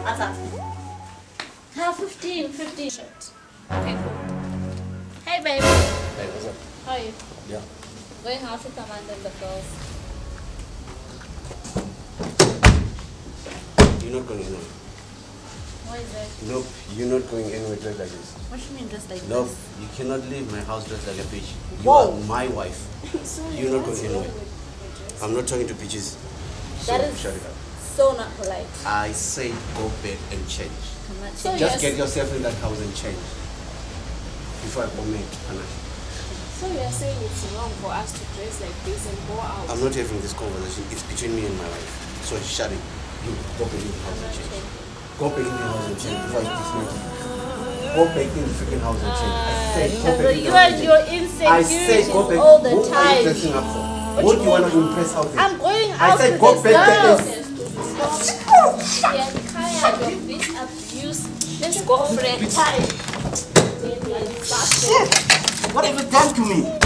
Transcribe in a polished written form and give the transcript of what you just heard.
What's up? 15. Shit. Okay, cool. Hey, baby. Hey, what's up? How are you? Yeah. Going out with Amanda and the girls. You're not going anywhere. Why is that? Nope, you're not going anywhere dressed like this. What do you mean dressed like Nope, this? you cannot leave my house dressed like a bitch. You Whoa. are my wife. Sorry, You're not what's going wrong anywhere. with your dress? I'm not talking to bitches. So That is shut it up. so not polite. I say go back and change. So Just yes. get yourself in that house and change. Before I comment, Hannah. So you are saying it's wrong for us to dress like this and go out? I'm not having this conversation. It's between me and my wife. So shut it. You go back in the house and change. Go back in the house and change before I dismiss you. Go back in the freaking house and change. I said go back in the You house and and your change. I insecurities said go back. all the Who are you time. dressing up for? What do you want to impress out there? I'm going I out said with go this back girl. there. The entire of this abuse, this girlfriend. What have you done to me?